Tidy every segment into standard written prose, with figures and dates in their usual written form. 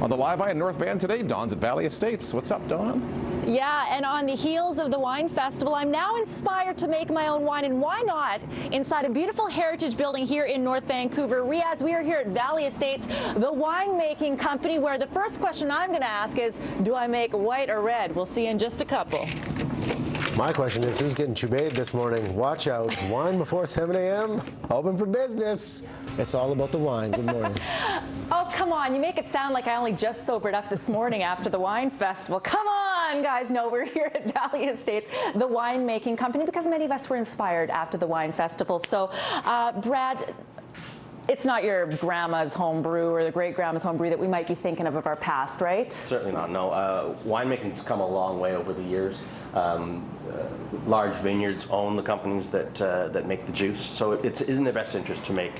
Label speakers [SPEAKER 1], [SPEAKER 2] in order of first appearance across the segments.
[SPEAKER 1] On the Live Eye in North Van today, Dawn's at Valley Estates. What's up, Dawn?
[SPEAKER 2] Yeah, and on the heels of the wine festival, I'm now inspired to make my own wine, and why not inside a beautiful heritage building here in North Vancouver. Riaz, we are here at Valley Estates, the winemaking company, where the first question I'm going to ask is, do I make white or red? We'll see in just a couple.
[SPEAKER 3] My question is, who's getting chubade this morning? Watch out. Wine before 7 a.m. Open for business. It's all about the wine. Good morning.
[SPEAKER 2] Oh, come on. You make it sound like I only just sobered up this morning after the wine festival. Come on, guys. No, we're here at Valley Estates, the winemaking company, because many of us were inspired after the wine festival. So, Brad, it's not your grandma's home brew or the great-grandma's home brew that we might be thinking of our past, right?
[SPEAKER 4] Certainly not, no. Winemaking's come a long way over the years. Large vineyards own the companies that make the juice, so it's in their best interest to make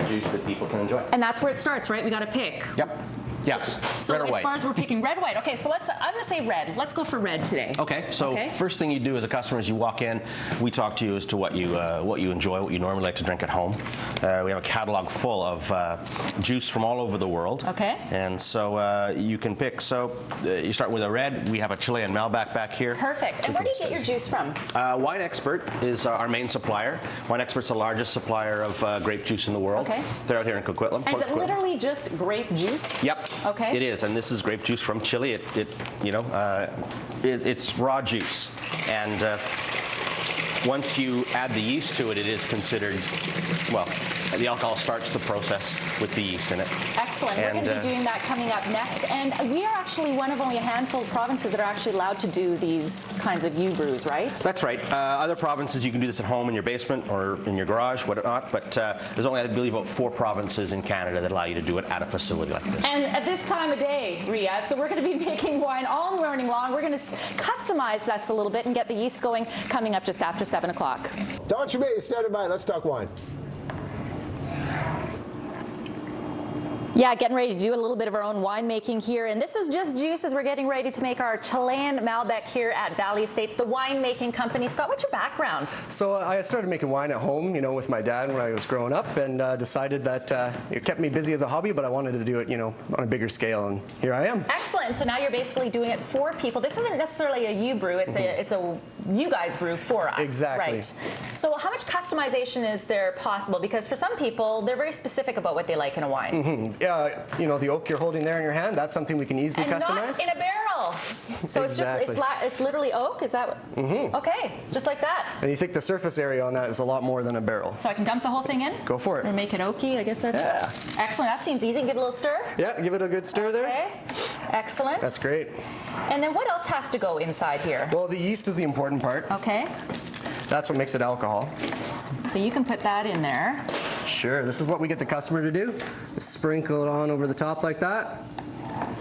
[SPEAKER 4] juice that people can enjoy.
[SPEAKER 2] And that's where it starts, right? We got to pick.
[SPEAKER 4] Yep. Yeah.
[SPEAKER 2] So
[SPEAKER 4] red or
[SPEAKER 2] as
[SPEAKER 4] white.
[SPEAKER 2] far as we're picking red or white, okay, so I'm going to say red. Let's go for red today.
[SPEAKER 4] Okay, so first thing you do as a customer is you walk in, we talk to you as to what you enjoy, what you normally like to drink at home. We have a catalog full of juice from all over the world.
[SPEAKER 2] Okay.
[SPEAKER 4] And so you can pick. So you start with a red. We have a Chilean Malbec back here.
[SPEAKER 2] Perfect. And where do you get your juice from?
[SPEAKER 4] Wine Expert is our main supplier. Wine Expert's the largest supplier of grape juice in the world.
[SPEAKER 2] Okay.
[SPEAKER 4] They're out here in Coquitlam.
[SPEAKER 2] And is it literally just grape juice?
[SPEAKER 4] Yep.
[SPEAKER 2] Okay.
[SPEAKER 4] It is, and this is grape juice from Chile. It's raw juice, and once you add the yeast to it, it is considered, well, the alcohol starts the process with the yeast in it.
[SPEAKER 2] Excellent. We're going to be doing that coming up next. And we are actually one of only a handful of provinces that are actually allowed to do these kinds of U-brews, right?
[SPEAKER 4] That's right. Other provinces, you can do this at home in your basement or in your garage, whatnot, but there's only, I believe, about 4 provinces in Canada that allow you to do it at a facility like this.
[SPEAKER 2] And at this time of day, Riaz, so we're going to be making wine all morning long. We're going to customize this a little bit and get the yeast going coming up just after 7 o'clock.
[SPEAKER 3] Dawn Chubade is standing by. Let's talk wine.
[SPEAKER 2] Yeah, getting ready to do a little bit of our own winemaking here. And this is just juice as we're getting ready to make our Chilean Malbec here at Valley Estates, the winemaking company. Scott, what's your background?
[SPEAKER 5] So I started making wine at home, with my dad when I was growing up, and decided that it kept me busy as a hobby, but I wanted to do it, on a bigger scale, and here I am.
[SPEAKER 2] Excellent. So now you're basically doing it for people. This isn't necessarily a you brew. It's a you guys brew for us.
[SPEAKER 5] Exactly.
[SPEAKER 2] Right. So how much customization is there possible? Because for some people, they're very specific about what they like in a wine.
[SPEAKER 5] The oak you're holding there in your hand, that's something we can easily customize.
[SPEAKER 2] Not in a barrel. So
[SPEAKER 5] Exactly.
[SPEAKER 2] it's literally oak? Is that okay, just like that.
[SPEAKER 5] And you think the surface area on that is a lot more than a barrel.
[SPEAKER 2] So I can dump the whole thing in?
[SPEAKER 5] Go for it.
[SPEAKER 2] Or make it oaky, I guess that's excellent. That seems easy. Give it a little stir.
[SPEAKER 5] Yeah, give it a good stir there.
[SPEAKER 2] Okay. Excellent.
[SPEAKER 5] That's great.
[SPEAKER 2] And then what else has to go inside here?
[SPEAKER 5] Well, the yeast is the important part.
[SPEAKER 2] Okay.
[SPEAKER 5] That's what makes it alcohol.
[SPEAKER 2] So you can put that in there.
[SPEAKER 5] Sure, this is what we get the customer to do. Just sprinkle it on over the top like that.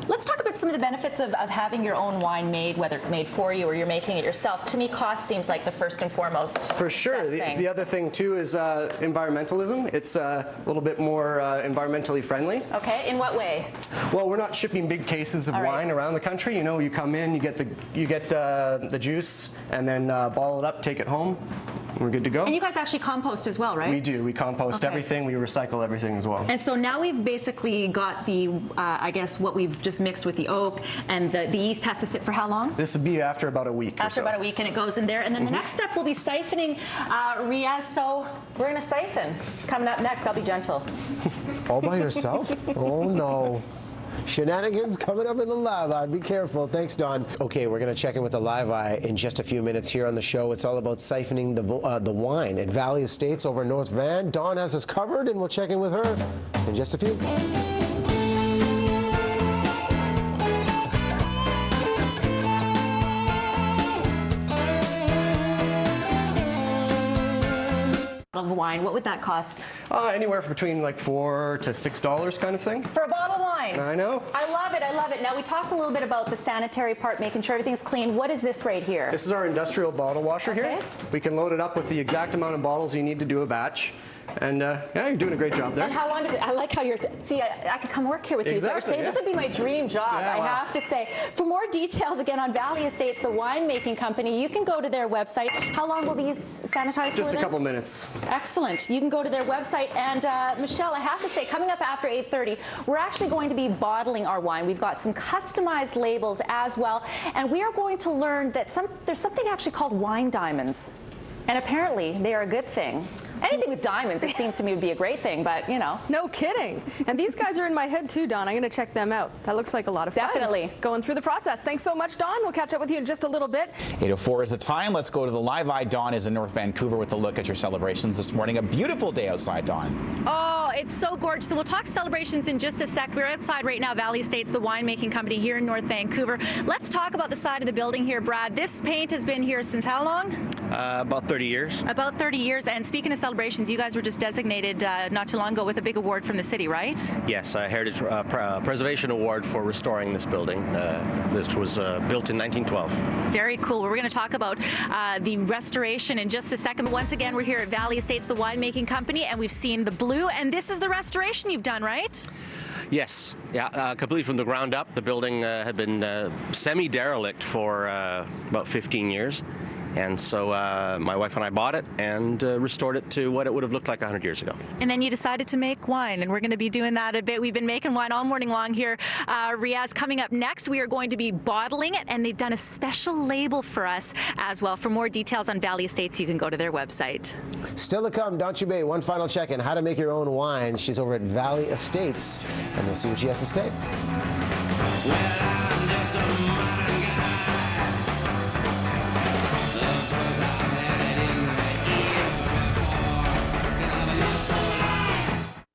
[SPEAKER 2] Let's talk about some of the benefits of having your own wine made, whether it's made for you or you're making it yourself. To me, cost seems like the first and foremost.
[SPEAKER 5] For sure. The other thing, too, is environmentalism. It's a little bit more environmentally friendly.
[SPEAKER 2] Okay, in what way?
[SPEAKER 5] Well, we're not shipping big cases of wine around the country. You come in, you get the juice, and then bottle it up, take it home. We're good to go.
[SPEAKER 2] And you guys actually compost as well, right?
[SPEAKER 5] We do. We compost everything. We recycle everything as well.
[SPEAKER 2] And so now we've basically got the, I guess, what we've just mixed with the oak, and the yeast has to sit for how long?
[SPEAKER 5] This would be after about a week
[SPEAKER 2] After about a week, and it goes in there. And then the next step will be siphoning, Riaz. So we're going to siphon. Coming up next, I'll be gentle.
[SPEAKER 3] All by yourself? Oh, no. Shenanigans coming up in the Live Eye. Be careful. Thanks, Dawn. Okay, we're going to check in with the Live Eye in just a few minutes here on the show. It's all about siphoning the wine at Valley Estates over in North Van. Dawn has us covered, and we'll check in with her in just a few.
[SPEAKER 2] Of wine, what would that cost?
[SPEAKER 5] Anywhere between like $4 to $6 kind of thing.
[SPEAKER 2] For a bottle of wine?
[SPEAKER 5] I know.
[SPEAKER 2] I love it, I love it. Now, we talked a little bit about the sanitary part, making sure everything's clean. What is this right here?
[SPEAKER 5] This is our industrial bottle washer here. We can load it up with the exact amount of bottles you need to do a batch. And yeah, you're doing a great job there.
[SPEAKER 2] And how long does it? I like how you're. See, I could come work here with you.
[SPEAKER 5] Exactly,
[SPEAKER 2] So this
[SPEAKER 5] yeah.
[SPEAKER 2] would be my dream job.
[SPEAKER 5] Yeah,
[SPEAKER 2] I
[SPEAKER 5] wow.
[SPEAKER 2] have to say. For more details, again on Valley Estates, the winemaking company, you can go to their website. How long will these sanitize for?
[SPEAKER 5] Just a
[SPEAKER 2] then?
[SPEAKER 5] couple minutes.
[SPEAKER 2] Excellent. You can go to their website. And Michelle, I have to say, coming up after 8:30, we're actually going to be bottling our wine. We've got some customized labels as well, and we are going to learn that there's something actually called wine diamonds. And apparently, they are a good thing. Anything with diamonds, it seems to me, would be a great thing, but, you know.
[SPEAKER 6] No kidding. And these guys are in my head too, Dawn. I'm going to check them out. That looks like a lot of fun.
[SPEAKER 2] Definitely.
[SPEAKER 6] Going through the process. Thanks so much, Dawn. We'll catch up with you in just a little bit.
[SPEAKER 7] 8:04 is the time. Let's go to the Live Eye. Dawn is in North Vancouver with a look at your celebrations this morning. A beautiful day outside, Dawn.
[SPEAKER 2] Oh, it's so gorgeous. And we'll talk celebrations in just a sec. We're outside right now, Valley Estates, the winemaking company here in North Vancouver. Let's talk about the side of the building here, Brad. This paint has been here since how long?
[SPEAKER 8] About 30 years.
[SPEAKER 2] About 30 years. And speaking of celebrations, you guys were just designated not too long ago with a big award from the city, right?
[SPEAKER 8] Yes, a Heritage Preservation Award for restoring this building, which was built in 1912.
[SPEAKER 2] Very cool. We're going to talk about the restoration in just a second. Once again, we're here at Valley Estates, the winemaking company, and we've seen the blue, and this is the restoration you've done, right?
[SPEAKER 8] Yes, yeah, completely from the ground up. The building had been semi-derelict for about 15 years. And so my wife and I bought it and restored it to what it would have looked like 100 years ago.
[SPEAKER 2] And then you decided to make wine, and we're going to be doing that a bit. We've been making wine all morning long here. Riaz, coming up next, we are going to be bottling it, and they've done a special label for us as well. For more details on Valley Estates, you can go to their website.
[SPEAKER 3] Still to come, Dawn Chubey, one final check in how to make your own wine. She's over at Valley Estates, and we'll see what she has to say.
[SPEAKER 9] Well, I'm just a modern guy.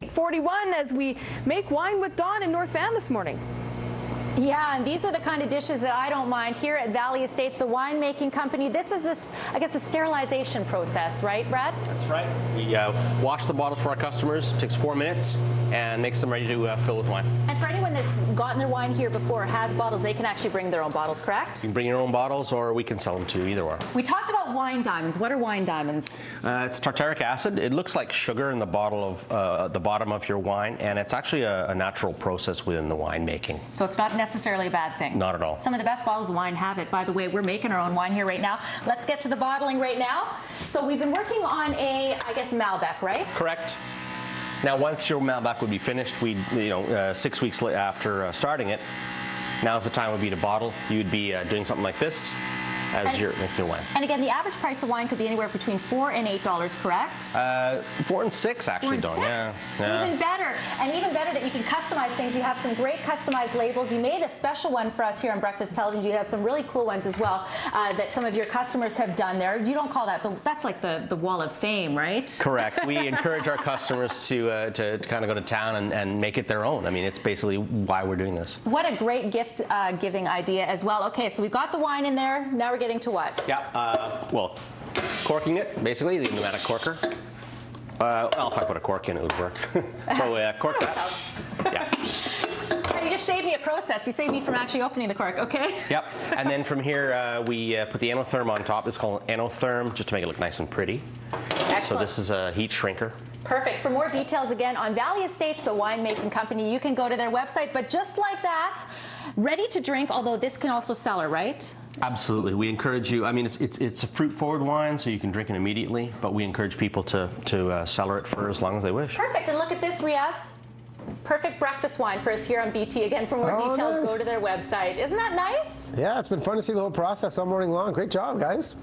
[SPEAKER 6] 41 as we make wine with Dawn in North Van this morning.
[SPEAKER 2] Yeah, and these are the kind of dishes that I don't mind here at Valley Estates, the winemaking company. This is I guess, a sterilization process, right, Brad?
[SPEAKER 4] That's right. We wash the bottles for our customers. It takes 4 minutes and makes them ready to fill with wine.
[SPEAKER 2] And for anyone that's gotten their wine here before, has bottles, they can actually bring their own bottles, correct?
[SPEAKER 4] You can bring your own bottles, or we can sell them to either or.
[SPEAKER 2] We talked about wine diamonds. What are wine diamonds?
[SPEAKER 4] It's tartaric acid. It looks like sugar in the bottle of the bottom of your wine, and it's actually a natural process within the winemaking.
[SPEAKER 2] So it's not necessarily a bad thing.
[SPEAKER 4] Not at all.
[SPEAKER 2] Some of the best bottles of wine have it. By the way, we're making our own wine here right now. Let's get to the bottling right now. So we've been working on a, I guess, Malbec, right?
[SPEAKER 4] Correct. Now, once your Malbec would be finished, 6 weeks after starting it, now's the time would be to bottle. You'd be doing something like this as you're making your wine.
[SPEAKER 2] And again, the average price of wine could be anywhere between $4 and $8, correct?
[SPEAKER 4] 4 and 6, actually, Dawn. Yeah.
[SPEAKER 2] Even better. And even better that you can customize things. You have some great customized labels. You made a special one for us here on Breakfast Television. You have some really cool ones as well that some of your customers have done there. You don't call that, that's like the wall of fame, right?
[SPEAKER 4] Correct. We encourage our customers to kind of go to town and make it their own. I mean, it's basically why we're doing this.
[SPEAKER 2] What a great gift giving idea as well. Okay, so we've got the wine in there. Now we're getting to what?
[SPEAKER 4] Yeah, well, corking it, basically, the pneumatic corker. Well, if I put a cork in, it would work. So cork that. Yeah.
[SPEAKER 2] You just saved me a process. You saved me from actually opening the cork, okay?
[SPEAKER 4] Yep. And then from here, we put the Anotherm on top. It's called Anotherm, just to make it look nice and pretty.
[SPEAKER 2] Excellent.
[SPEAKER 4] So this is a heat shrinker.
[SPEAKER 2] Perfect. For more details, again, on Valley Estates, the winemaking company, you can go to their website. But just like that, ready to drink, although this can also cellar, right?
[SPEAKER 4] Absolutely. We encourage you. I mean, it's a fruit-forward wine, so you can drink it immediately. But we encourage people to cellar it for as long as they wish.
[SPEAKER 2] Perfect. And look at this, Riaz. Perfect breakfast wine for us here on BT. Again, for more details,
[SPEAKER 3] nice.
[SPEAKER 2] go to their website. Isn't that nice?
[SPEAKER 3] Yeah, it's been fun to see the whole process all morning long. Great job, guys.